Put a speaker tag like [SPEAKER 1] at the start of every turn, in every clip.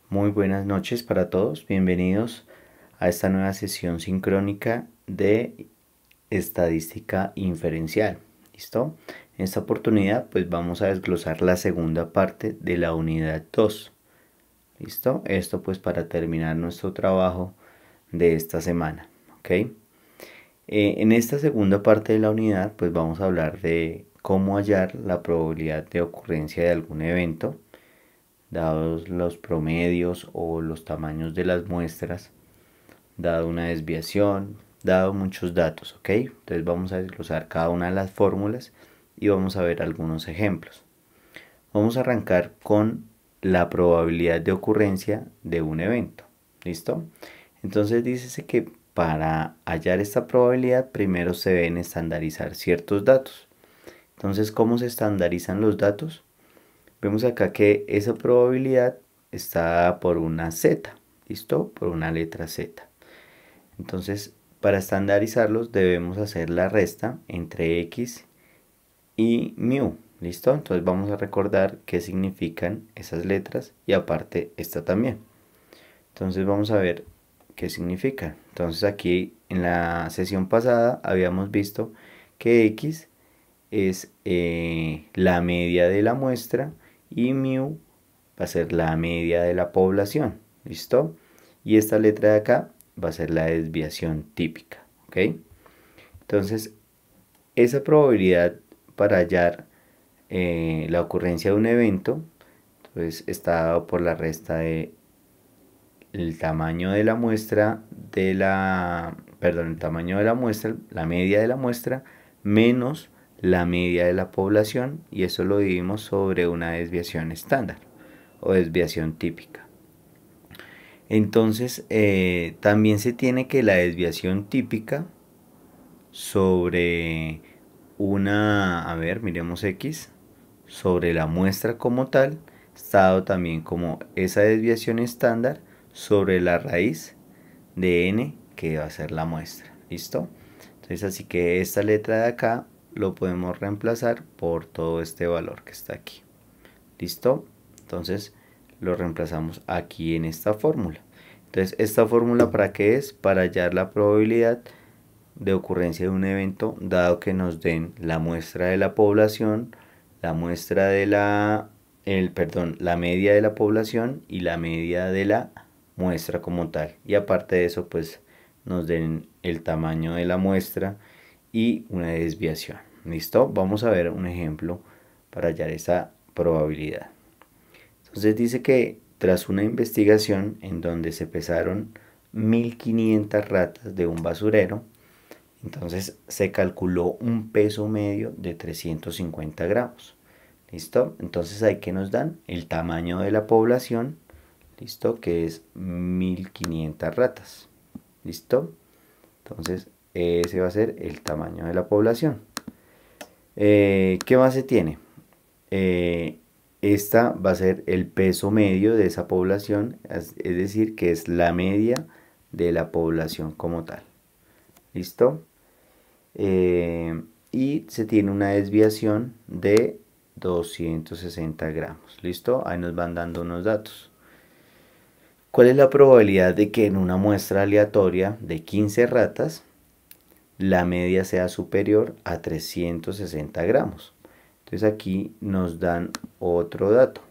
[SPEAKER 1] Muy buenas noches para todos, bienvenidos a esta nueva sesión sincrónica de estadística inferencial. ¿Listo? En esta oportunidad pues vamos a desglosar la segunda parte de la unidad 2. ¿Listo? Esto pues para terminar nuestro trabajo de esta semana. ¿Ok? En esta segunda parte de la unidad pues vamos a hablar de cómo hallar la probabilidad de ocurrencia de algún evento dados los promedios o los tamaños de las muestras, dado una desviación, dado muchos datos, ¿ok? Entonces vamos a desglosar cada una de las fórmulas y vamos a ver algunos ejemplos. Vamos a arrancar con la probabilidad de ocurrencia de un evento, ¿listo? Entonces dice que para hallar esta probabilidad primero se deben estandarizar ciertos datos. Entonces, ¿cómo se estandarizan los datos? Vemos acá que esa probabilidad está por una Z, ¿listo? Por una letra Z. Entonces, para estandarizarlos debemos hacer la resta entre X y mu, ¿listo? Entonces vamos a recordar qué significan esas letras y aparte esta también. Entonces vamos a ver qué significan. Entonces aquí en la sesión pasada habíamos visto que X es la media de la muestra y mu va a ser la media de la población, ¿listo? Y esta letra de acá va a ser la desviación típica, ¿ok? Entonces, esa probabilidad para hallar la ocurrencia de un evento, pues está dado por la resta de el tamaño de la muestra el tamaño de la muestra, la media de la muestra, menos la media de la población, y eso lo dividimos sobre una desviación estándar o desviación típica. Entonces, también se tiene que la desviación típica sobre miremos X, sobre la muestra como tal, está dado también como esa desviación estándar sobre la raíz de n, que va a ser la muestra. ¿Listo? Entonces, así que esta letra de acá lo podemos reemplazar por todo este valor que está aquí. ¿Listo? Entonces, lo reemplazamos aquí en esta fórmula. Entonces, ¿esta fórmula para qué es? Para hallar la probabilidad de ocurrencia de un evento, dado que nos den la muestra de la población, la muestra de la media de la población y la media de la muestra como tal. Y aparte de eso, pues nos den el tamaño de la muestra y una desviación. ¿Listo? Vamos a ver un ejemplo para hallar esa probabilidad. Entonces dice que tras una investigación en donde se pesaron 1500 ratas de un basurero, entonces se calculó un peso medio de 350 gramos. ¿Listo? Entonces ahí que nos dan el tamaño de la población, ¿listo? Que es 1500 ratas. ¿Listo? Entonces ese va a ser el tamaño de la población. ¿Qué más se tiene? Esta va a ser el peso medio de esa población, es decir, que es la media de la población como tal. ¿Listo? Y se tiene una desviación de 260 gramos. ¿Listo? Ahí nos van dando unos datos. ¿Cuál es la probabilidad de que en una muestra aleatoria de 15 ratas la media sea superior a 360 gramos? Entonces aquí nos dan otro dato.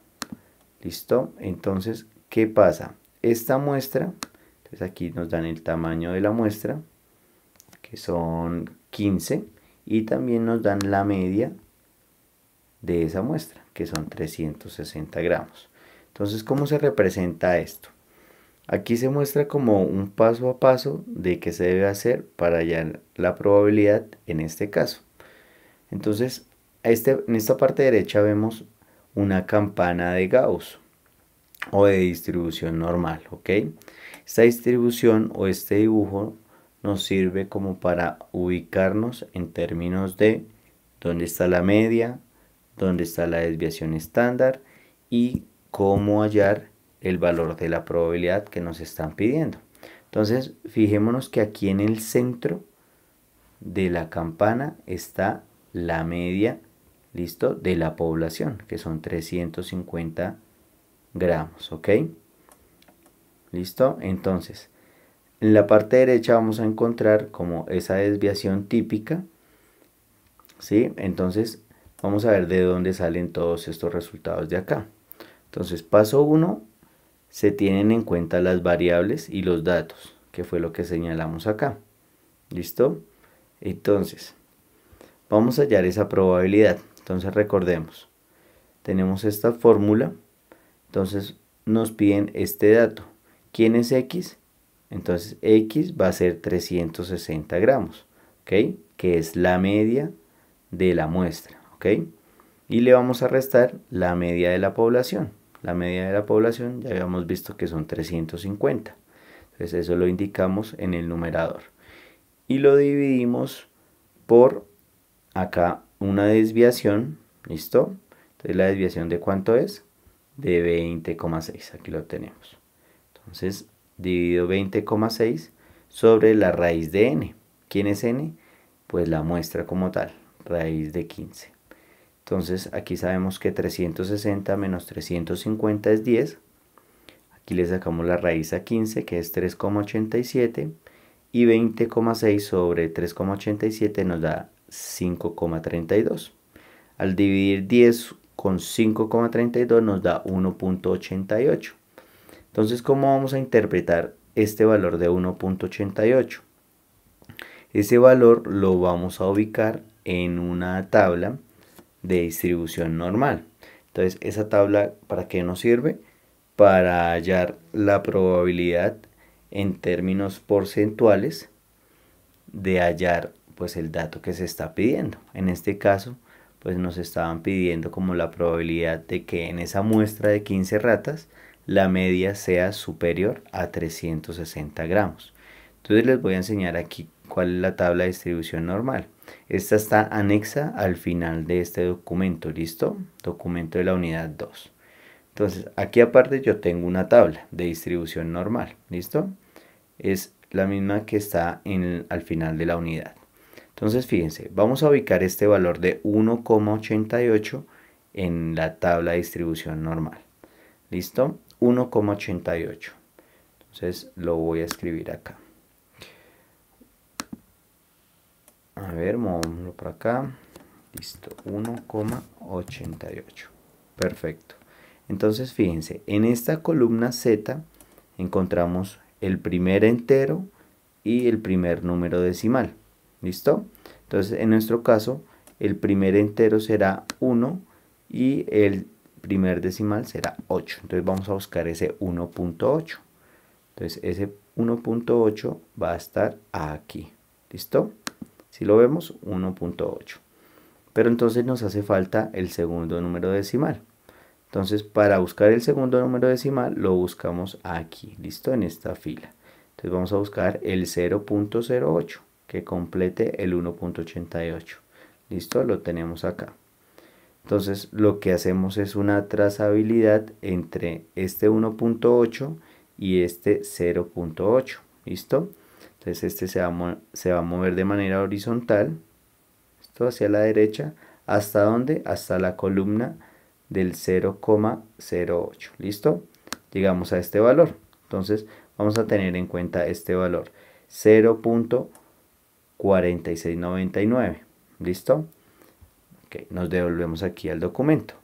[SPEAKER 1] ¿Listo? Entonces, ¿qué pasa? Esta muestra, entonces aquí nos dan el tamaño de la muestra, que son 15, y también nos dan la media de esa muestra, que son 360 gramos. Entonces, ¿cómo se representa esto? Aquí se muestra como un paso a paso de qué se debe hacer para hallar la probabilidad en este caso. Entonces, en esta parte derecha vemos una campana de Gauss o de distribución normal, ¿ok? Esta distribución o este dibujo nos sirve como para ubicarnos en términos de dónde está la media, dónde está la desviación estándar y cómo hallar el valor de la probabilidad que nos están pidiendo. Entonces, fijémonos que aquí en el centro de la campana está la media, ¿listo? De la población, que son 350 gramos, ¿ok? ¿Listo? Entonces, en la parte derecha vamos a encontrar como esa desviación típica, ¿sí? Entonces, vamos a ver de dónde salen todos estos resultados de acá. Entonces, paso 1, se tienen en cuenta las variables y los datos, que fue lo que señalamos acá. ¿Listo? Entonces, vamos a hallar esa probabilidad. Entonces, recordemos, tenemos esta fórmula, entonces nos piden este dato. ¿Quién es X? Entonces X va a ser 360 gramos, ¿ok? Que es la media de la muestra, ¿ok? Y le vamos a restar la media de la población. La media de la población ya habíamos visto que son 350. Entonces eso lo indicamos en el numerador. Y lo dividimos por acá una desviación, ¿listo? Entonces la desviación de ¿cuánto es? De 20,6, aquí lo tenemos. Entonces divido 20,6 sobre la raíz de n. ¿Quién es n? Pues la muestra como tal, raíz de 15. Entonces aquí sabemos que 360 menos 350 es 10. Aquí le sacamos la raíz a 15, que es 3,87. Y 20,6 sobre 3,87 nos da 5,32. Al dividir 10 con 5,32 nos da 1,88. Entonces, ¿cómo vamos a interpretar este valor de 1,88? Ese valor lo vamos a ubicar en una tabla de distribución normal. Entonces, esa tabla, ¿para qué nos sirve? Para hallar la probabilidad en términos porcentuales de hallar pues el dato que se está pidiendo. En este caso, pues nos estaban pidiendo como la probabilidad de que en esa muestra de 15 ratas la media sea superior a 360 gramos. Entonces les voy a enseñar aquí cuál es la tabla de distribución normal. Esta está anexa al final de este documento, ¿listo? Documento de la unidad 2. Entonces, aquí aparte yo tengo una tabla de distribución normal, ¿listo? Es la misma que está al final de la unidad. Entonces, fíjense, vamos a ubicar este valor de 1,88 en la tabla de distribución normal. ¿Listo? 1,88. Entonces, lo voy a escribir acá. A ver, movámoslo por acá. Listo, 1,88. Perfecto. Entonces, fíjense, en esta columna Z encontramos el primer entero y el primer número decimal. ¿Listo? Entonces, en nuestro caso, el primer entero será 1 y el primer decimal será 8. Entonces, vamos a buscar ese 1,8. Entonces, ese 1,8 va a estar aquí. ¿Listo? Si lo vemos, 1,8. Pero entonces nos hace falta el segundo número decimal. Entonces, para buscar el segundo número decimal, lo buscamos aquí, ¿listo? En esta fila. Entonces, vamos a buscar el 0,08, que complete el 1,88. ¿Listo? Lo tenemos acá. Entonces, lo que hacemos es una trazabilidad entre este 1,8 y este 0,8. ¿Listo? Entonces, este se va a mover de manera horizontal, esto hacia la derecha, ¿hasta dónde? Hasta la columna del 0,08. ¿Listo? Llegamos a este valor. Entonces vamos a tener en cuenta este valor, 0,4699. ¿Listo? Okay, nos devolvemos aquí al documento.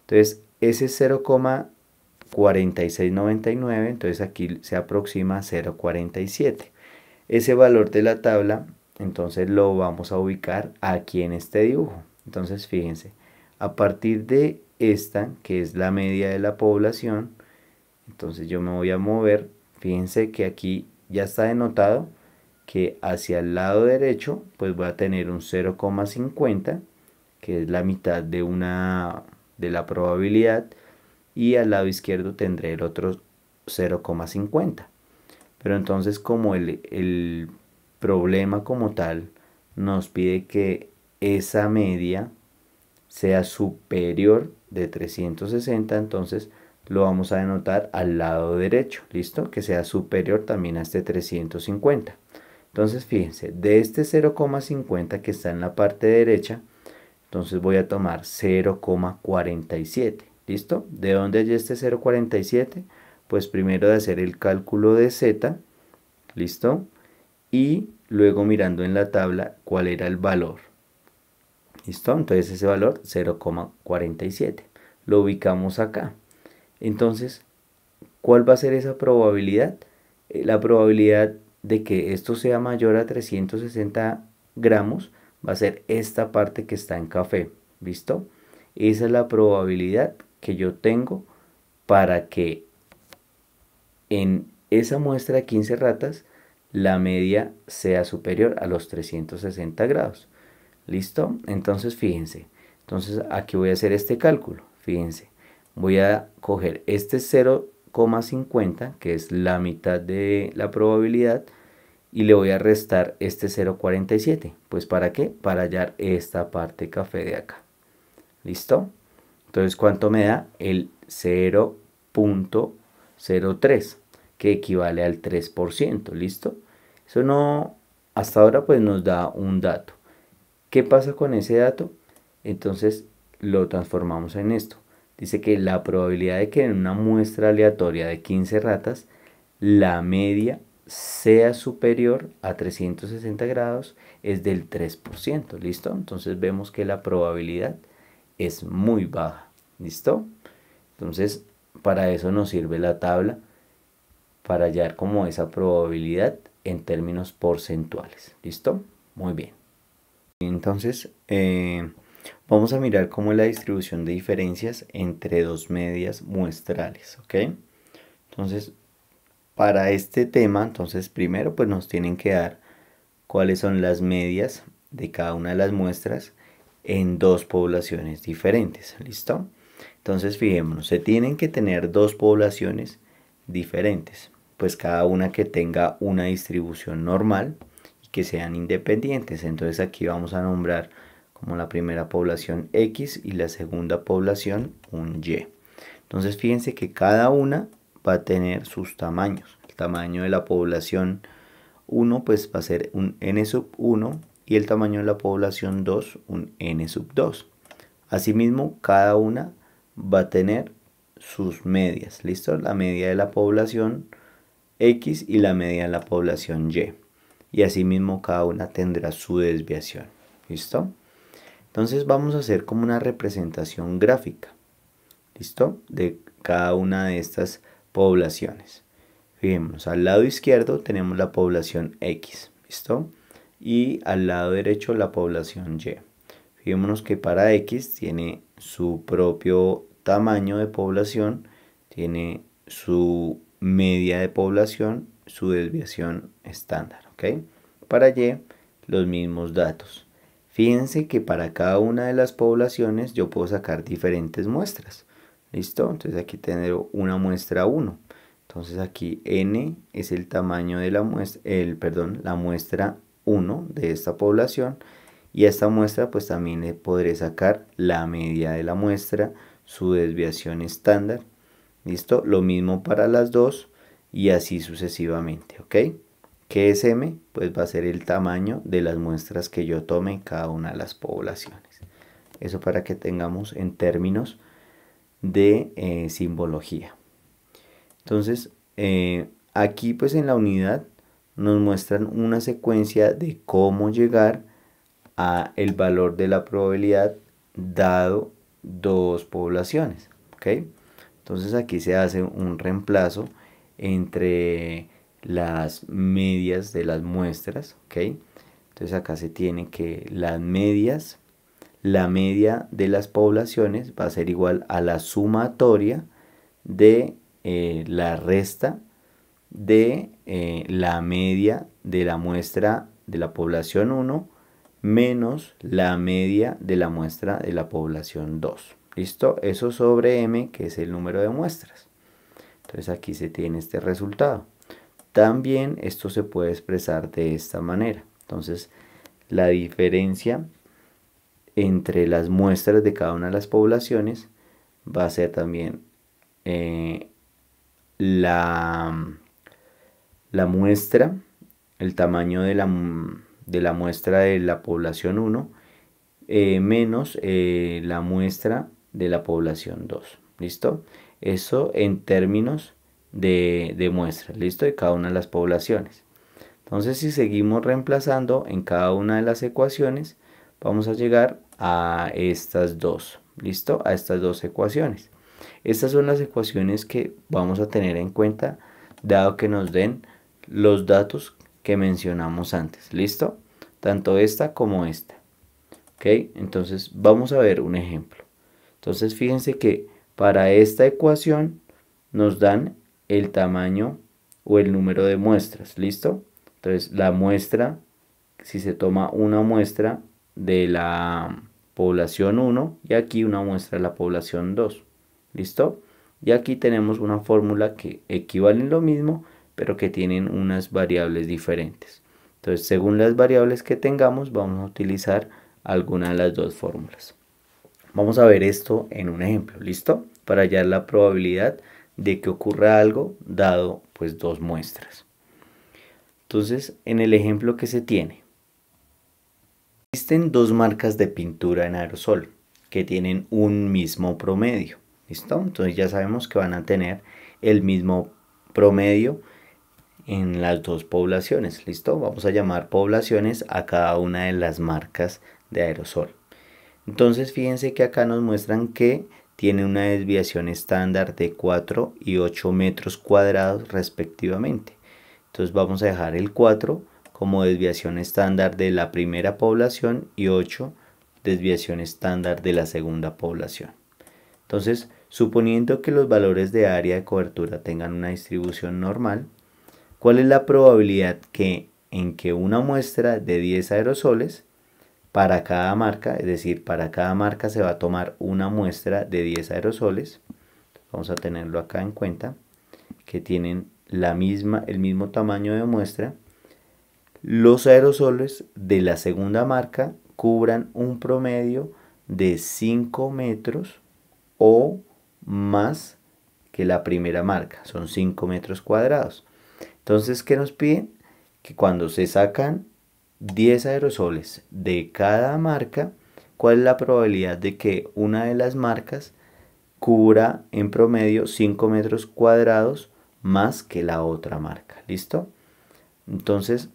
[SPEAKER 1] Entonces ese 0,4699, entonces aquí se aproxima a 0,47. Ese valor de la tabla, entonces lo vamos a ubicar aquí en este dibujo. Entonces fíjense, a partir de esta, que es la media de la población, entonces yo me voy a mover. Fíjense que aquí ya está denotado que hacia el lado derecho pues voy a tener un 0,50, que es la mitad de la probabilidad, y al lado izquierdo tendré el otro 0,50. Pero entonces, como el problema como tal nos pide que esa media sea superior de 360, entonces lo vamos a denotar al lado derecho, ¿listo? Que sea superior también a este 350. Entonces, fíjense, de este 0,50 que está en la parte derecha, entonces voy a tomar 0,47, ¿listo? ¿De dónde hay este 0,47? pues primero de hacer el cálculo de z, ¿listo? Y luego mirando en la tabla cuál era el valor. ¿Listo? Entonces ese valor 0,47. Lo ubicamos acá. Entonces, ¿cuál va a ser esa probabilidad? La probabilidad de que esto sea mayor a 360 gramos va a ser esta parte que está en café. ¿Listo? Esa es la probabilidad que yo tengo para que en esa muestra de 15 ratas la media sea superior a los 360 grados. ¿Listo? Entonces fíjense. Entonces aquí voy a hacer este cálculo. Fíjense. Voy a coger este 0,50, que es la mitad de la probabilidad, y le voy a restar este 0,47. Pues ¿para qué? Para hallar esta parte café de acá. ¿Listo? Entonces, ¿cuánto me da? El 0,03, que equivale al 3%. ¿Listo? Eso no, hasta ahora pues nos da un dato. ¿Qué pasa con ese dato? Entonces lo transformamos en esto. Dice que la probabilidad de que en una muestra aleatoria de 15 ratas la media sea superior a 360 grados es del 3%. ¿Listo? Entonces vemos que la probabilidad es muy baja. ¿Listo? Entonces para eso nos sirve la tabla, para hallar como esa probabilidad en términos porcentuales. ¿Listo? Muy bien. Entonces, vamos a mirar cómo es la distribución de diferencias entre dos medias muestrales, ¿ok? Entonces, para este tema, entonces primero pues nos tienen que dar cuáles son las medias de cada una de las muestras en dos poblaciones diferentes, ¿listo? Entonces, fijémonos, se tienen que tener dos poblaciones diferentes, pues cada una que tenga una distribución normal que sean independientes. Entonces aquí vamos a nombrar como la primera población X y la segunda población un Y. Entonces fíjense que cada una va a tener sus tamaños. El tamaño de la población 1 pues va a ser un N sub 1 y el tamaño de la población 2 un N sub 2. Asimismo, cada una va a tener sus medias. ¿Listo? La media de la población X y la media de la población Y. Y asimismo cada una tendrá su desviación. ¿Listo? Entonces vamos a hacer como una representación gráfica. ¿Listo? De cada una de estas poblaciones. Fijémonos, al lado izquierdo tenemos la población X. ¿Listo? Y al lado derecho la población Y. Fijémonos que para X tiene su propio tamaño de población, tiene su media de población, su desviación estándar, ¿ok? Para Y, los mismos datos. Fíjense que para cada una de las poblaciones yo puedo sacar diferentes muestras, ¿listo? Entonces aquí tengo una muestra 1. Entonces aquí N es el tamaño de la muestra, la muestra 1 de esta población. Y a esta muestra pues también le podré sacar la media de la muestra, su desviación estándar. ¿Listo? Lo mismo para las dos y así sucesivamente, ¿ok? ¿Qué es M? Pues va a ser el tamaño de las muestras que yo tome en cada una de las poblaciones. Eso para que tengamos en términos de simbología. Entonces, aquí pues en la unidad nos muestran una secuencia de cómo llegar a el valor de la probabilidad dado dos poblaciones, ¿ok? Entonces aquí se hace un reemplazo entre las medias de las muestras, ¿ok? Entonces acá se tiene que las medias, la media de las poblaciones va a ser igual a la sumatoria de la resta de la media de la muestra de la población 1 menos la media de la muestra de la población 2. ¿Listo? Eso sobre M, que es el número de muestras. Entonces aquí se tiene este resultado. También esto se puede expresar de esta manera. Entonces la diferencia entre las muestras de cada una de las poblaciones va a ser también la muestra, el tamaño de la muestra de la población 1 menos la muestra de la población 2. ¿Listo? Eso en términos de muestras, ¿listo? De cada una de las poblaciones. Entonces, si seguimos reemplazando en cada una de las ecuaciones, vamos a llegar a estas dos, ¿listo? A estas dos ecuaciones. Estas son las ecuaciones que vamos a tener en cuenta, dado que nos den los datos que mencionamos antes, ¿listo? Tanto esta como esta. ¿Ok? Entonces, vamos a ver un ejemplo. Entonces, fíjense que para esta ecuación nos dan el tamaño o el número de muestras, ¿listo? Entonces, la muestra, si se toma una muestra de la población 1 y aquí una muestra de la población 2, ¿listo? Y aquí tenemos una fórmula que equivalen lo mismo, pero que tienen unas variables diferentes. Entonces, según las variables que tengamos, vamos a utilizar alguna de las dos fórmulas. Vamos a ver esto en un ejemplo, ¿listo? Para hallar la probabilidad de que ocurra algo dado pues dos muestras. Entonces, en el ejemplo que se tiene, existen dos marcas de pintura en aerosol que tienen un mismo promedio, ¿listo? Entonces ya sabemos que van a tener el mismo promedio en las dos poblaciones, ¿listo? Vamos a llamar poblaciones a cada una de las marcas de aerosol. Entonces fíjense que acá nos muestran que tiene una desviación estándar de 4 y 8 metros cuadrados respectivamente. Entonces vamos a dejar el 4 como desviación estándar de la primera población y 8 desviación estándar de la segunda población. Entonces, suponiendo que los valores de área de cobertura tengan una distribución normal, ¿cuál es la probabilidad en que una muestra de 10 aerosoles para cada marca, es decir, para cada marca se va a tomar una muestra de 10 aerosoles, vamos a tenerlo acá en cuenta, que tienen el mismo tamaño de muestra, los aerosoles de la segunda marca cubran un promedio de 5 metros o más que la primera marca, son 5 metros cuadrados. Entonces, ¿qué nos piden? Que cuando se sacan 10 aerosoles de cada marca, ¿cuál es la probabilidad de que una de las marcas cubra en promedio 5 metros cuadrados más que la otra marca? ¿Listo? Entonces,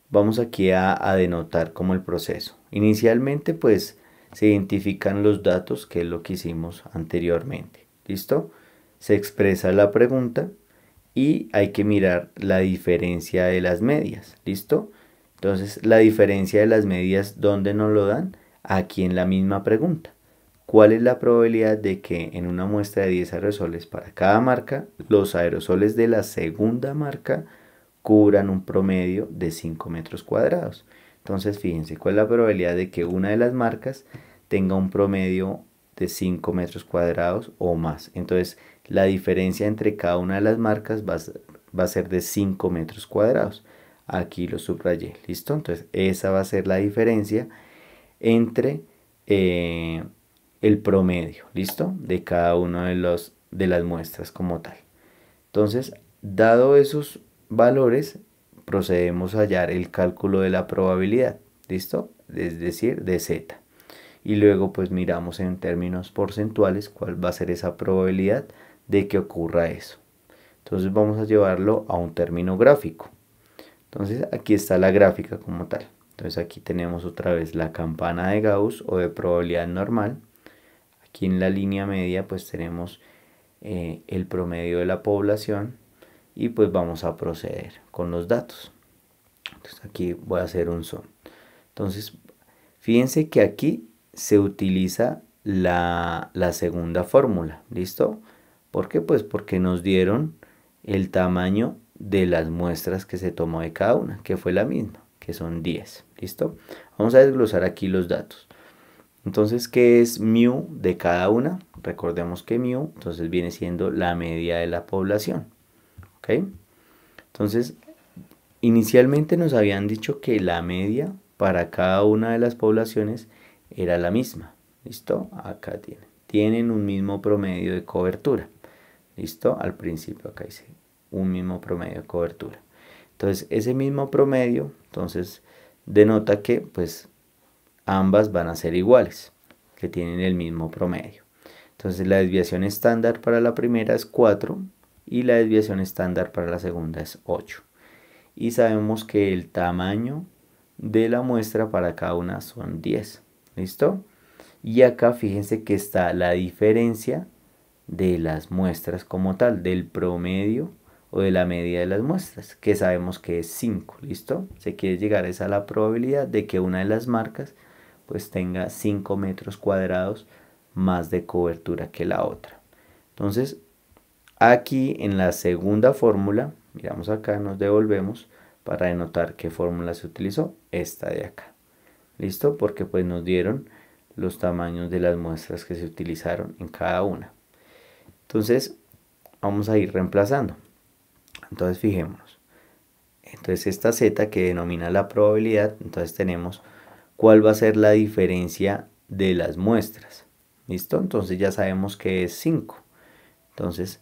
[SPEAKER 1] vamos aquí a denotar como el proceso. Inicialmente, pues, se identifican los datos, que es lo que hicimos anteriormente. ¿Listo? Se expresa la pregunta y hay que mirar la diferencia de las medias. ¿Listo? Entonces, la diferencia de las medias, ¿dónde nos lo dan? Aquí en la misma pregunta. ¿Cuál es la probabilidad de que en una muestra de 10 aerosoles para cada marca, los aerosoles de la segunda marca cubran un promedio de 5 metros cuadrados? Entonces, fíjense, ¿cuál es la probabilidad de que una de las marcas tenga un promedio de 5 metros cuadrados o más? Entonces, la diferencia entre cada una de las marcas va a ser de 5 metros cuadrados. Aquí lo subrayé, ¿listo? Entonces, esa va a ser la diferencia entre el promedio, ¿listo? De cada una de las muestras como tal. Entonces, dado esos valores, procedemos a hallar el cálculo de la probabilidad, ¿listo? Es decir, de z. Y luego pues miramos en términos porcentuales cuál va a ser esa probabilidad de que ocurra eso. Entonces vamos a llevarlo a un término gráfico. Entonces aquí está la gráfica como tal. Entonces aquí tenemos otra vez la campana de Gauss o de probabilidad normal. Aquí en la línea media pues tenemos el promedio de la población y pues vamos a proceder con los datos. Entonces aquí voy a hacer un zoom. Entonces fíjense que aquí se utiliza la segunda fórmula, ¿listo? ¿Por qué? Pues porque nos dieron el tamaño de las muestras que se tomó de cada una, que fue la misma, que son 10, ¿listo? Vamos a desglosar aquí los datos. Entonces, ¿qué es mu de cada una? Recordemos que mu, entonces viene siendo la media de la población, ¿ok? Entonces, inicialmente nos habían dicho que la media para cada una de las poblaciones era la misma, ¿listo? Acá tienen un mismo promedio de cobertura, ¿listo? Al principio acá dice un mismo promedio de cobertura. Entonces, ese mismo promedio, entonces, denota que, pues, ambas van a ser iguales, que tienen el mismo promedio. Entonces, la desviación estándar para la primera es 4 y la desviación estándar para la segunda es 8. Y sabemos que el tamaño de la muestra para cada una son 10. ¿Listo? Y acá fíjense que está la diferencia de las muestras como tal, del promedio o de la media de las muestras, que sabemos que es 5. ¿Listo? Se quiere llegar a esa la probabilidad de que una de las marcas pues tenga 5 metros cuadrados más de cobertura que la otra. Entonces, aquí en la segunda fórmula, miramos acá, nos devolvemos para denotar qué fórmula se utilizó, esta de acá. ¿Listo? Porque pues nos dieron los tamaños de las muestras que se utilizaron en cada una. Entonces, vamos a ir reemplazando. Entonces, fijémonos. Entonces, esta z que denomina la probabilidad, entonces tenemos cuál va a ser la diferencia de las muestras. ¿Listo? Entonces ya sabemos que es 5. Entonces,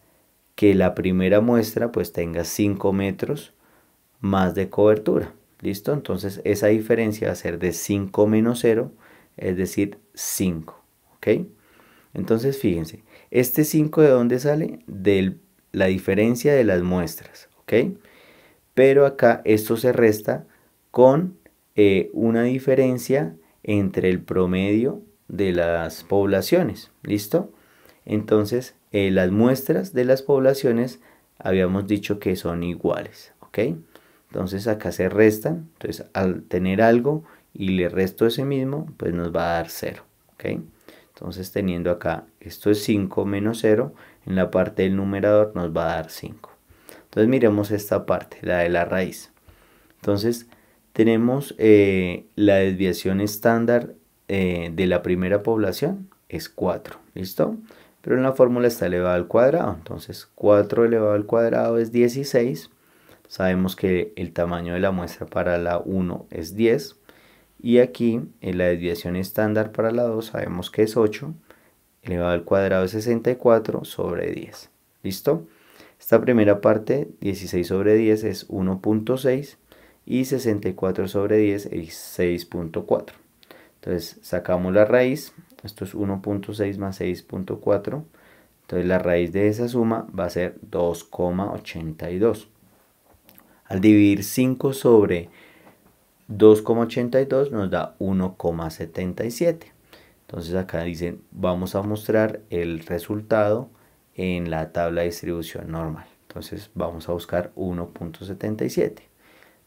[SPEAKER 1] que la primera muestra pues tenga 5 metros más de cobertura. ¿Listo? Entonces esa diferencia va a ser de 5 menos 0, es decir, 5. ¿Ok? Entonces fíjense, este 5 ¿de dónde sale? De la diferencia de las muestras. ¿Ok? Pero acá esto se resta con una diferencia entre el promedio de las poblaciones. ¿Listo? Entonces, las muestras de las poblaciones habíamos dicho que son iguales. ¿Ok? Entonces acá se restan. Entonces al tener algo y le resto ese mismo, pues nos va a dar 0. ¿Ok? Entonces teniendo acá, esto es 5 menos 0, en la parte del numerador nos va a dar 5. Entonces miremos esta parte, la de la raíz. Entonces tenemos la desviación estándar de la primera población es 4, ¿listo? Pero en la fórmula está elevado al cuadrado, entonces 4 elevado al cuadrado es 16. Sabemos que el tamaño de la muestra para la 1 es 10. Y aquí en la desviación estándar para la 2 sabemos que es 8. Elevado al cuadrado es 64 sobre 10. ¿Listo? Esta primera parte, 16 sobre 10 es 1.6 y 64 sobre 10 es 6.4. Entonces sacamos la raíz, esto es 1.6 más 6.4. Entonces la raíz de esa suma va a ser 2,82. Al dividir 5 sobre 2,82 nos da 1,77. Entonces acá dicen, vamos a mostrar el resultado en la tabla de distribución normal. Entonces vamos a buscar 1.77.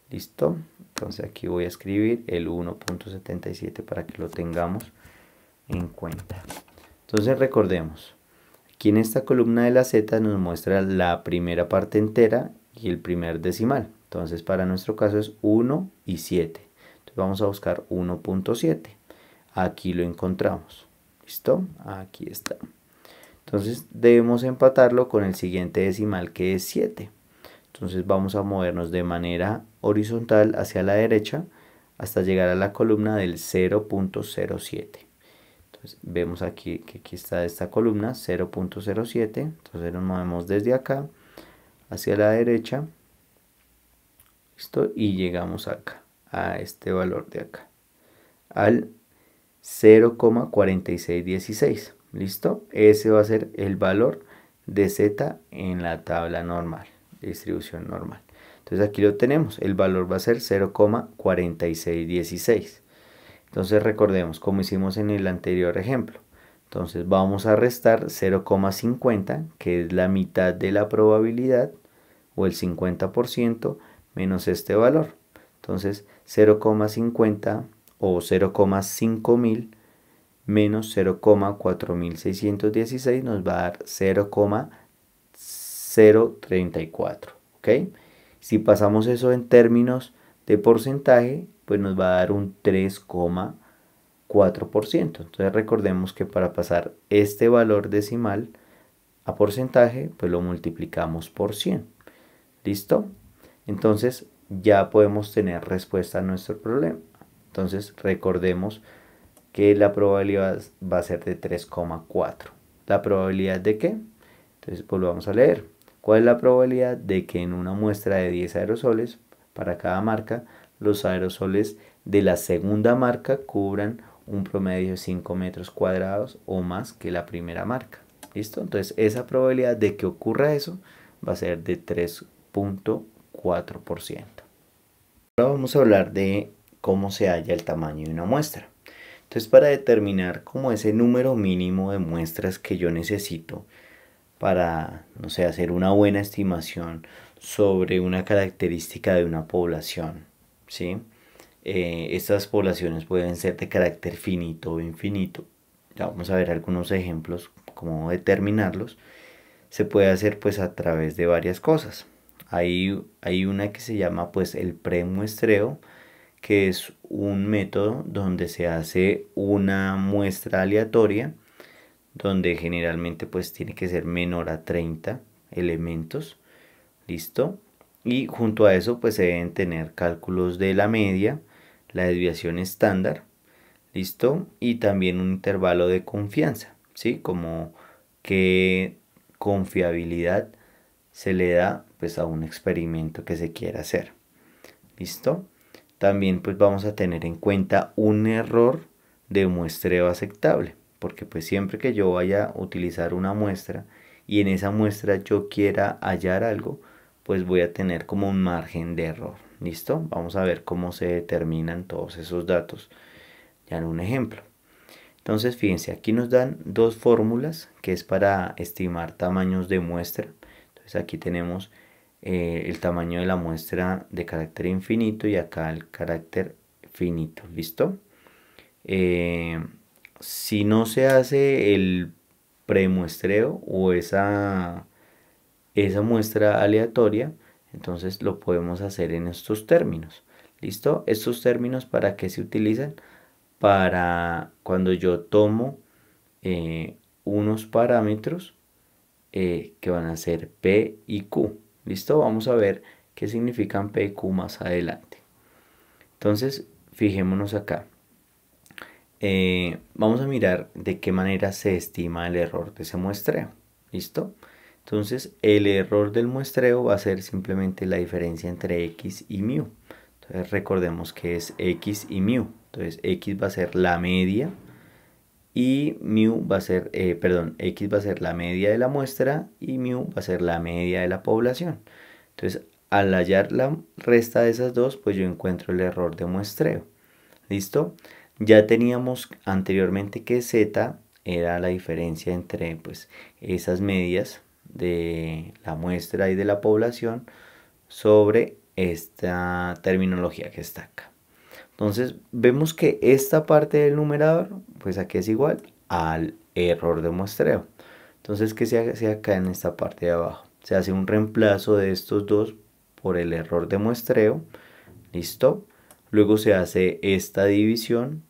[SPEAKER 1] ¿Listo? Entonces aquí voy a escribir el 1.77 para que lo tengamos en cuenta. Entonces recordemos, aquí en esta columna de la z nos muestra la primera parte entera y el primer decimal. Entonces para nuestro caso es 1 y 7. Entonces vamos a buscar 1.7. Aquí lo encontramos. ¿Listo? Aquí está. Entonces debemos empatarlo con el siguiente decimal que es 7. Entonces vamos a movernos de manera horizontal hacia la derecha hasta llegar a la columna del 0.07. Entonces vemos aquí que aquí está esta columna 0.07. Entonces nos movemos desde acá hacia la derecha. ¿Listo? Y llegamos acá, a este valor de acá, al 0,4616. ¿Listo? Ese va a ser el valor de z en la tabla normal, de distribución normal. Entonces aquí lo tenemos, el valor va a ser 0,4616. Entonces recordemos como hicimos en el anterior ejemplo. Entonces vamos a restar 0,50, que es la mitad de la probabilidad, o el 50%, menos este valor. Entonces 0,50 o 0,5000 menos 0,4616 nos va a dar 0,034. ¿Ok? Si pasamos eso en términos de porcentaje, pues nos va a dar un 3,4%. Entonces recordemos que para pasar este valor decimal a porcentaje, pues lo multiplicamos por 100. ¿Listo? Entonces ya podemos tener respuesta a nuestro problema. Entonces recordemos que la probabilidad va a ser de 3,4. ¿La probabilidad de qué? Entonces volvamos a leer. ¿Cuál es la probabilidad de que en una muestra de 10 aerosoles para cada marca, los aerosoles de la segunda marca cubran un promedio de 5 metros cuadrados o más que la primera marca? ¿Listo? Entonces esa probabilidad de que ocurra eso va a ser de 3.4%. Ahora vamos a hablar de cómo se halla el tamaño de una muestra. Entonces, para determinar como ese número mínimo de muestras que yo necesito para, no sé, hacer una buena estimación sobre una característica de una población, ¿sí? Estas poblaciones pueden ser de carácter finito o infinito. Ya vamos a ver algunos ejemplos, cómo determinarlos. Se puede hacer pues a través de varias cosas. Hay una que se llama pues el premuestreo, que es un método donde se hace una muestra aleatoria, donde generalmente pues tiene que ser menor a 30 elementos, ¿listo? Y junto a eso pues se deben tener cálculos de la media, la desviación estándar, ¿listo? Y también un intervalo de confianza, ¿sí? Como qué confiabilidad se le da pues a un experimento que se quiera hacer, ¿listo? También pues vamos a tener en cuenta un error de muestreo aceptable, porque pues siempre que yo vaya a utilizar una muestra y en esa muestra yo quiera hallar algo, pues voy a tener como un margen de error, ¿listo? Vamos a ver cómo se determinan todos esos datos ya en un ejemplo. Entonces fíjense, aquí nos dan dos fórmulas que es para estimar tamaños de muestra. Entonces aquí tenemos el tamaño de la muestra de carácter infinito y acá el carácter finito, ¿listo? Si no se hace el premuestreo o esa muestra aleatoria, entonces lo podemos hacer en estos términos, ¿listo? Estos términos, ¿para qué se utilizan? Para cuando yo tomo unos parámetros que van a ser P y Q. ¿Listo? Vamos a ver qué significan P y Q más adelante. Entonces, fijémonos acá. Vamos a mirar de qué manera se estima el error de ese muestreo. ¿Listo? Entonces, el error del muestreo va a ser simplemente la diferencia entre X y mu. Entonces, recordemos que es X y mu. Entonces, X va a ser la media y mu va a ser, X va a ser la media de la muestra y mu va a ser la media de la población. Entonces, al hallar la resta de esas dos, pues yo encuentro el error de muestreo. ¿Listo? Ya teníamos anteriormente que Z era la diferencia entre pues, esas medias de la muestra y de la población sobre esta terminología que está acá. Entonces vemos que esta parte del numerador, pues aquí es igual al error de muestreo. Entonces, ¿qué se hace acá en esta parte de abajo? Se hace un reemplazo de estos dos por el error de muestreo. ¿Listo? Luego se hace esta división.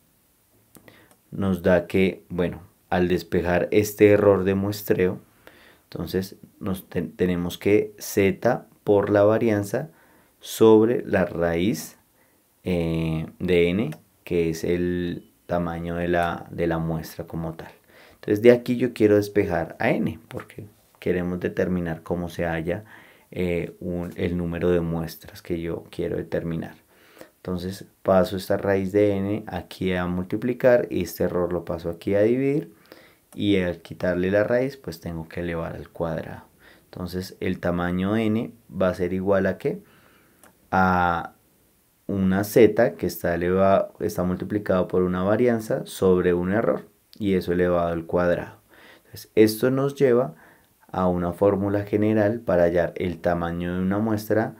[SPEAKER 1] Nos da que, bueno, al despejar este error de muestreo, entonces tenemos que Z por la varianza sobre la raíz de n, que es el tamaño de la muestra como tal. Entonces de aquí yo quiero despejar a n, porque queremos determinar cómo se halla el número de muestras que yo quiero determinar. Entonces paso esta raíz de n aquí a multiplicar y este error lo paso aquí a dividir, y al quitarle la raíz pues tengo que elevar al cuadrado. Entonces el tamaño n va a ser igual a ¿qué? A una z que está multiplicado por una varianza sobre un error, y eso elevado al cuadrado. Entonces, esto nos lleva a una fórmula general para hallar el tamaño de una muestra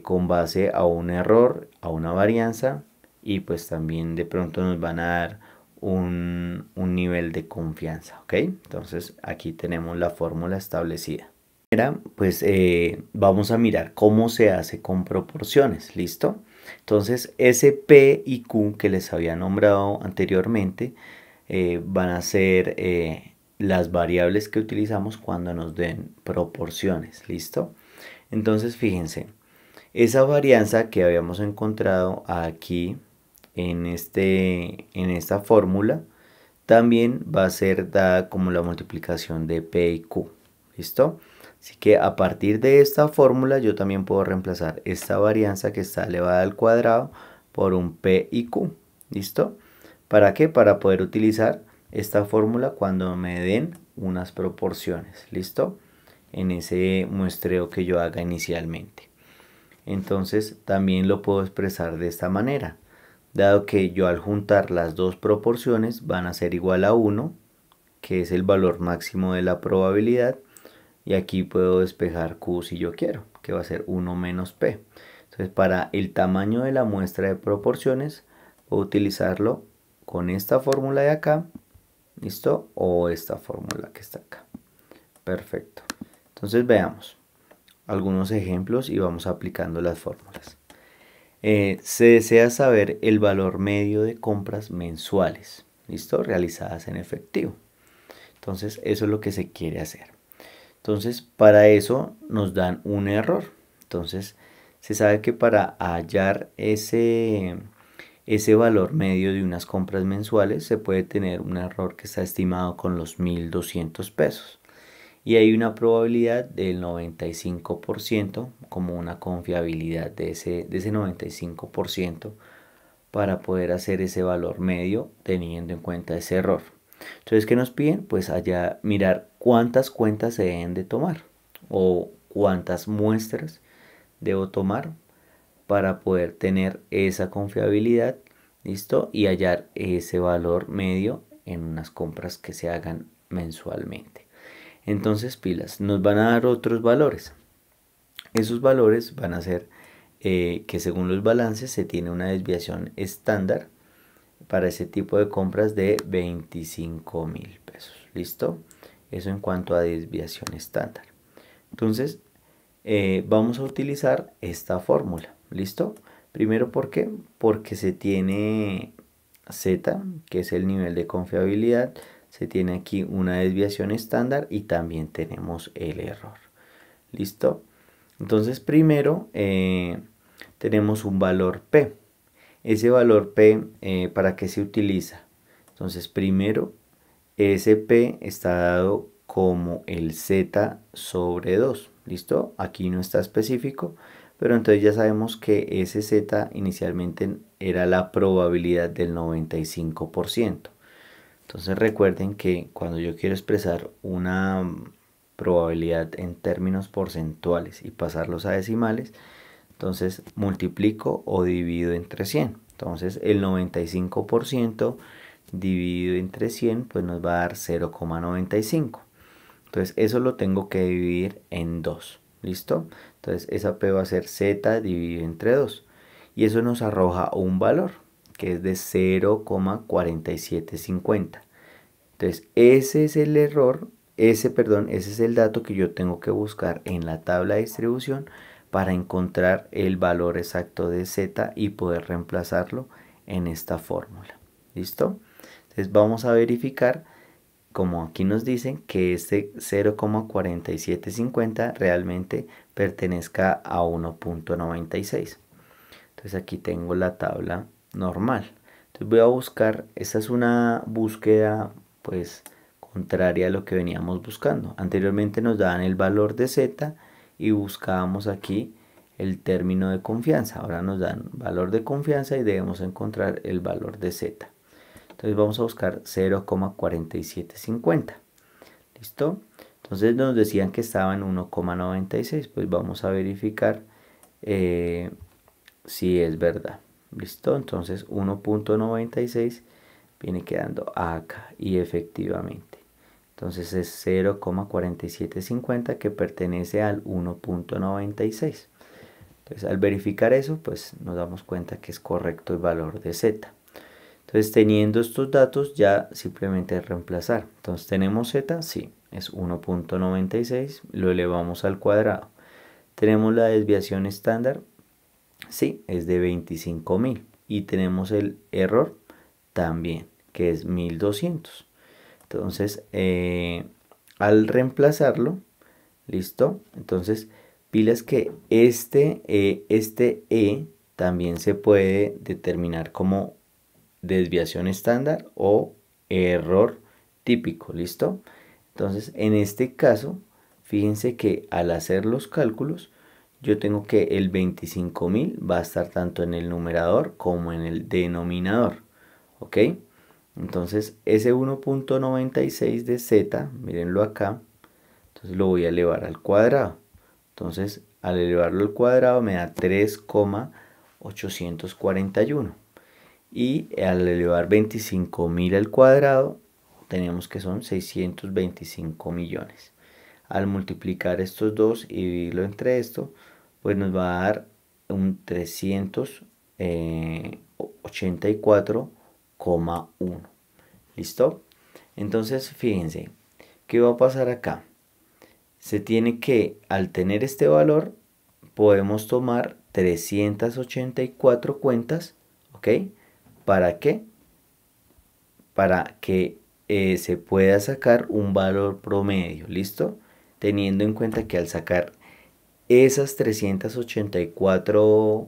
[SPEAKER 1] con base a un error, a una varianza, y pues también de pronto nos van a dar un nivel de confianza, ¿ok? Entonces aquí tenemos la fórmula establecida. Pues vamos a mirar cómo se hace con proporciones, ¿listo? Entonces ese P y Q que les había nombrado anteriormente van a ser las variables que utilizamos cuando nos den proporciones, ¿listo? Entonces fíjense, esa varianza que habíamos encontrado aquí en esta fórmula también va a ser dada como la multiplicación de P y Q, ¿listo? Así que a partir de esta fórmula yo también puedo reemplazar esta varianza que está elevada al cuadrado por un P y Q, ¿listo? ¿Para qué? Para poder utilizar esta fórmula cuando me den unas proporciones, ¿listo? en ese muestreo que yo haga inicialmente. Entonces también lo puedo expresar de esta manera, dado que yo al juntar las dos proporciones van a ser igual a 1, que es el valor máximo de la probabilidad, y aquí puedo despejar Q si yo quiero, que va a ser 1 menos P. Entonces para el tamaño de la muestra de proporciones puedo utilizarlo con esta fórmula de acá, ¿listo? O esta fórmula que está acá. Perfecto. Entonces veamos algunos ejemplos y vamos aplicando las fórmulas. Se desea saber el valor medio de compras mensuales, ¿listo? Realizadas en efectivo. Entonces eso es lo que se quiere hacer. Entonces para eso nos dan un error. Entonces se sabe que para hallar ese valor medio de unas compras mensuales se puede tener un error que está estimado con los 1.200 pesos. Y hay una probabilidad del 95% como una confiabilidad de ese 95% para poder hacer ese valor medio teniendo en cuenta ese error. Entonces, ¿qué nos piden? Pues allá mirar cuántas cuentas se deben de tomar o cuántas muestras debo tomar para poder tener esa confiabilidad, ¿listo? Y hallar ese valor medio en unas compras que se hagan mensualmente. Entonces, pilas, nos van a dar otros valores. Esos valores van a ser que según los balances se tiene una desviación estándar para ese tipo de compras de 25.000 pesos. ¿Listo? Eso en cuanto a desviación estándar. Entonces, vamos a utilizar esta fórmula. ¿Listo? Primero, ¿por qué? Porque se tiene Z, que es el nivel de confiabilidad. Se tiene aquí una desviación estándar y también tenemos el error. ¿Listo? Entonces, primero tenemos un valor P. Ese valor P, ¿para qué se utiliza? Entonces, primero, ese P está dado como el Z sobre 2. ¿Listo? Aquí no está específico, pero entonces ya sabemos que ese Z inicialmente era la probabilidad del 95%. Entonces recuerden que cuando yo quiero expresar una probabilidad en términos porcentuales y pasarlos a decimales, entonces multiplico o divido entre 100. Entonces el 95% dividido entre 100 pues nos va a dar 0,95. Entonces eso lo tengo que dividir en 2. ¿Listo? Entonces esa P va a ser Z dividido entre 2. Y eso nos arroja un valor que es de 0,4750. Entonces ese es el error, ese es el dato que yo tengo que buscar en la tabla de distribución para encontrar el valor exacto de Z y poder reemplazarlo en esta fórmula. ¿Listo? Entonces vamos a verificar, como aquí nos dicen, que este 0,4750 realmente pertenezca a 1.96. Entonces aquí tengo la tabla normal. Entonces voy a buscar, esta es una búsqueda pues contraria a lo que veníamos buscando. Anteriormente nos daban el valor de Z y buscábamos aquí el término de confianza. Ahora nos dan valor de confianza y debemos encontrar el valor de Z. Entonces vamos a buscar 0,4750. ¿Listo? Entonces nos decían que estaba en 1,96. Pues vamos a verificar si es verdad. ¿Listo? Entonces 1.96 viene quedando acá y efectivamente. Entonces es 0,4750 que pertenece al 1.96. Entonces al verificar eso pues nos damos cuenta que es correcto el valor de Z. Entonces teniendo estos datos ya simplemente reemplazar. Entonces tenemos Z, sí, es 1.96, lo elevamos al cuadrado. Tenemos la desviación estándar, sí, es de 25.000 y tenemos el error también, que es 1.200. Entonces, al reemplazarlo, ¿listo? Entonces, pilas que este E también se puede determinar como desviación estándar o error típico, ¿listo? Entonces, en este caso, fíjense que al hacer los cálculos, yo tengo que el 25.000 va a estar tanto en el numerador como en el denominador, ¿ok? Entonces ese 1.96 de Z, mírenlo acá, Entonces lo voy a elevar al cuadrado. Entonces al elevarlo al cuadrado me da 3,841. Y al elevar 25.000 al cuadrado, tenemos que son 625 millones. Al multiplicar estos dos y dividirlo entre esto, pues nos va a dar un 384,1. ¿Listo? Entonces, fíjense, ¿qué va a pasar acá? Se tiene que, al tener este valor, podemos tomar 384 cuentas, ¿ok? ¿Para qué? Para que se pueda sacar un valor promedio, ¿listo? Teniendo en cuenta que al sacar esas 384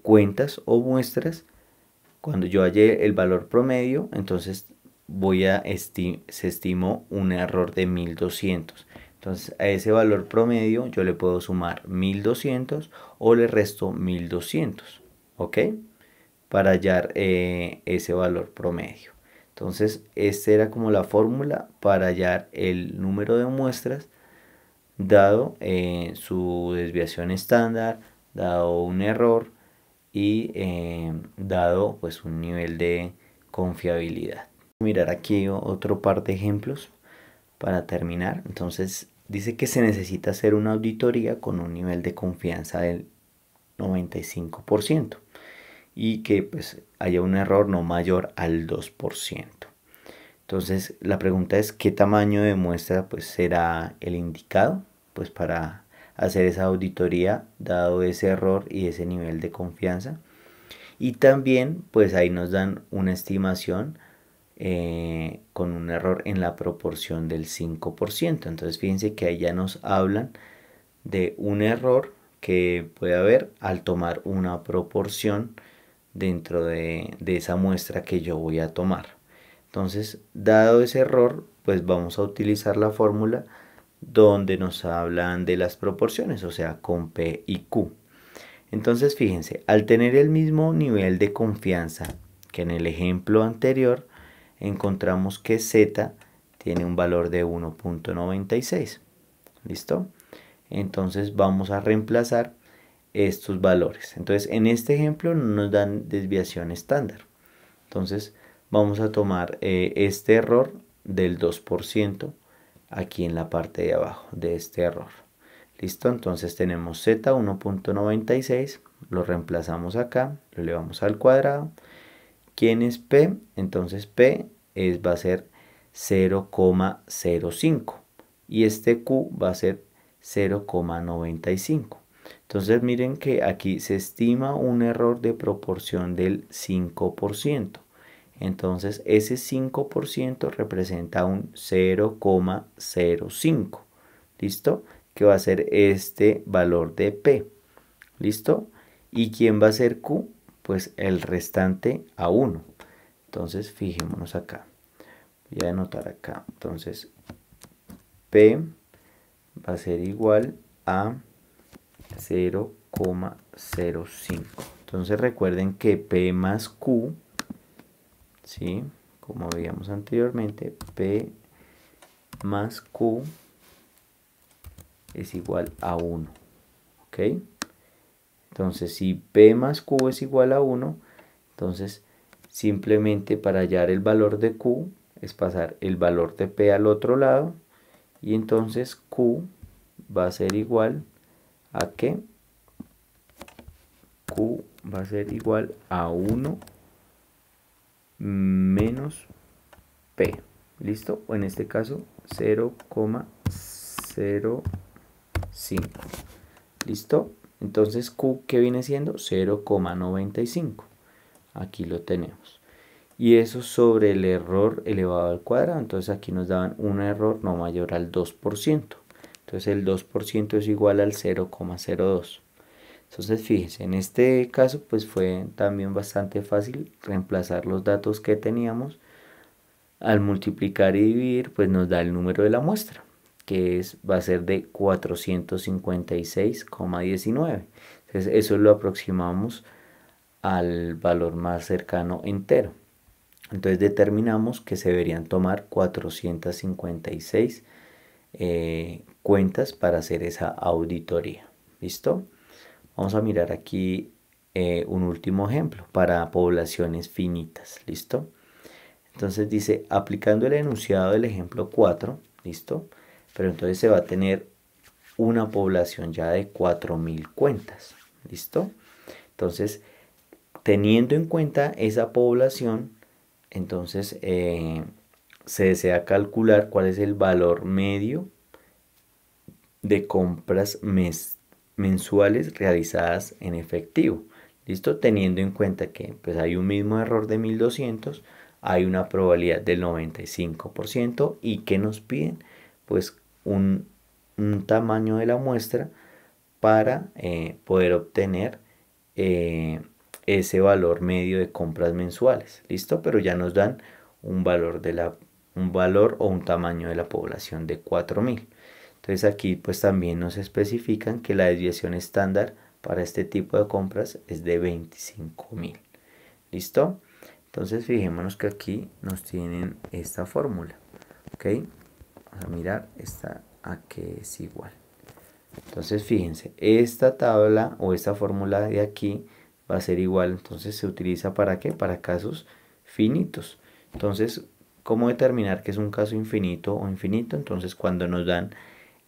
[SPEAKER 1] cuentas o muestras, cuando yo halle el valor promedio, entonces se estimó un error de 1200. Entonces a ese valor promedio yo le puedo sumar 1200 o le resto 1200, ¿ok? Para hallar ese valor promedio. Entonces esta era como la fórmula para hallar el número de muestras dado su desviación estándar, dado un error y dado pues un nivel de confiabilidad. Mirar aquí otro par de ejemplos para terminar. Entonces dice que se necesita hacer una auditoría con un nivel de confianza del 95% y que pues haya un error no mayor al 2%. Entonces la pregunta es qué tamaño de muestra pues será el indicado pues para hacer esa auditoría dado ese error y ese nivel de confianza. Y también pues ahí nos dan una estimación con un error en la proporción del 5%. Entonces fíjense que ahí ya nos hablan de un error que puede haber al tomar una proporción dentro de esa muestra que yo voy a tomar. Entonces, dado ese error, pues vamos a utilizar la fórmula donde nos hablan de las proporciones, o sea, con P y Q. Entonces, fíjense, al tener el mismo nivel de confianza que en el ejemplo anterior, encontramos que Z tiene un valor de 1.96. ¿Listo? Entonces vamos a reemplazar estos valores. Entonces, en este ejemplo no nos dan desviación estándar. Entonces, vamos a tomar este error del 2% aquí en la parte de abajo de este error. ¿Listo? Entonces tenemos Z 1.96, lo reemplazamos acá, lo elevamos al cuadrado. ¿Quién es P? Entonces P va a ser 0,05 y este Q va a ser 0,95. Entonces miren que aquí se estima un error de proporción del 5%. Entonces ese 5% representa un 0,05. ¿Listo? Que va a ser este valor de P. ¿Listo? ¿Y quién va a ser Q? Pues el restante a 1. Entonces fijémonos acá. Voy a anotar acá. Entonces P va a ser igual a 0,05. Entonces recuerden que P más Q, ¿sí? Como veíamos anteriormente, P más Q es igual a 1. ¿Ok? Entonces si P más Q es igual a 1, entonces simplemente para hallar el valor de Q es pasar el valor de P al otro lado y entonces Q va a ser igual a ¿qué? Q va a ser igual a 1 menos P. ¿Listo? O en este caso 0,05. ¿Listo? Entonces Q, ¿qué viene siendo? 0,95. Aquí lo tenemos. Y eso sobre el error elevado al cuadrado. Entonces aquí nos daban un error no mayor al 2%. Entonces el 2% es igual al 0,02. Entonces fíjense, en este caso pues fue también bastante fácil reemplazar los datos que teníamos. Al multiplicar y dividir pues nos da el número de la muestra, que va a ser de 456,19. Entonces eso lo aproximamos al valor más cercano entero. Entonces determinamos que se deberían tomar 456 cuentas para hacer esa auditoría. ¿Listo? Vamos a mirar aquí un último ejemplo para poblaciones finitas. ¿Listo? Entonces dice, aplicando el enunciado del ejemplo 4, ¿listo? Pero entonces se va a tener una población ya de 4.000 cuentas. ¿Listo? Entonces, teniendo en cuenta esa población, entonces se desea calcular cuál es el valor medio de compras mensuales realizadas en efectivo. ¿Listo? Teniendo en cuenta que pues, hay un mismo error de 1200, hay una probabilidad del 95% y que nos piden pues un tamaño de la muestra para poder obtener ese valor medio de compras mensuales. ¿Listo? Pero ya nos dan un valor, un valor o un tamaño de la población de 4000. Entonces aquí pues también nos especifican que la desviación estándar para este tipo de compras es de 25.000. ¿Listo? Entonces fijémonos que aquí nos tienen esta fórmula. ¿Ok? Vamos a mirar esta a que es igual. Entonces fíjense, esta tabla o esta fórmula de aquí va a ser igual. Entonces se utiliza ¿para qué? Para casos finitos. Entonces, ¿cómo determinar que es un caso infinito o infinito? Entonces cuando nos dan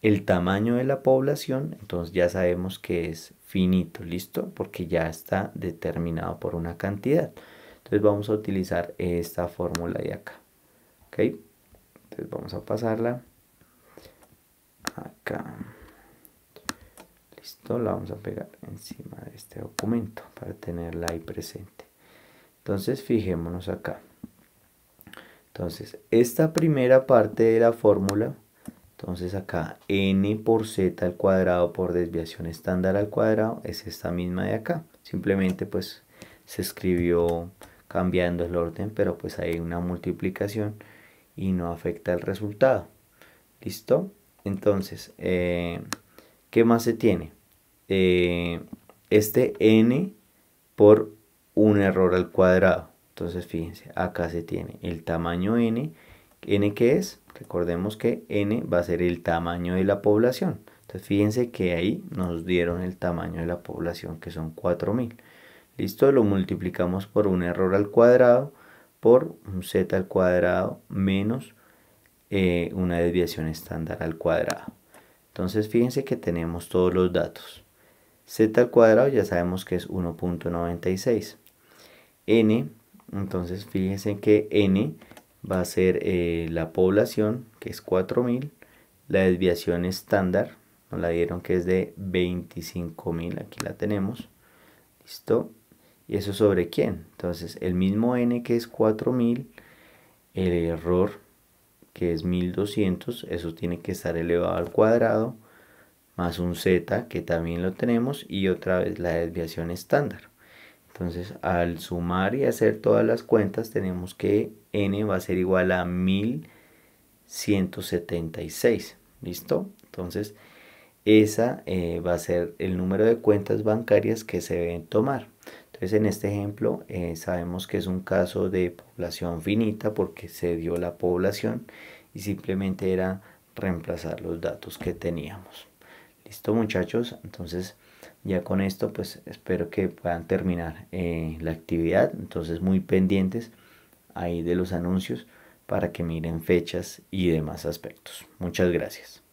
[SPEAKER 1] el tamaño de la población, entonces ya sabemos que es finito, ¿listo? Porque ya está determinado por una cantidad. Entonces vamos a utilizar esta fórmula de acá, ¿ok? Entonces vamos a pasarla acá. Listo, la vamos a pegar encima de este documento para tenerla ahí presente. Entonces fijémonos acá. Entonces esta primera parte de la fórmula, entonces acá n por z al cuadrado por desviación estándar al cuadrado es esta misma de acá. Simplemente pues se escribió cambiando el orden, pero pues hay una multiplicación y no afecta el resultado. ¿Listo? Entonces, ¿qué más se tiene? Este n por un error al cuadrado. Entonces fíjense, acá se tiene el tamaño n. ¿N qué es? Recordemos que n va a ser el tamaño de la población. Entonces fíjense que ahí nos dieron el tamaño de la población, que son 4000. ¿Listo? Lo multiplicamos por un error al cuadrado por un z al cuadrado menos una desviación estándar al cuadrado. Entonces fíjense que tenemos todos los datos. Z al cuadrado ya sabemos que es 1.96. N, entonces fíjense que n va a ser la población, que es 4000. La desviación estándar nos la dieron que es de 25.000, aquí la tenemos. ¿Listo? ¿Y eso sobre quién? Entonces el mismo n que es 4000, el error que es 1200, eso tiene que estar elevado al cuadrado, más un z que también lo tenemos y otra vez la desviación estándar. Entonces al sumar y hacer todas las cuentas tenemos que n va a ser igual a 1176. ¿Listo? Entonces esa va a ser el número de cuentas bancarias que se deben tomar. Entonces en este ejemplo sabemos que es un caso de población finita porque se dio la población y simplemente era reemplazar los datos que teníamos. Listo muchachos, entonces ya con esto pues espero que puedan terminar la actividad. Entonces muy pendientes ahí de los anuncios para que miren fechas y demás aspectos. Muchas gracias.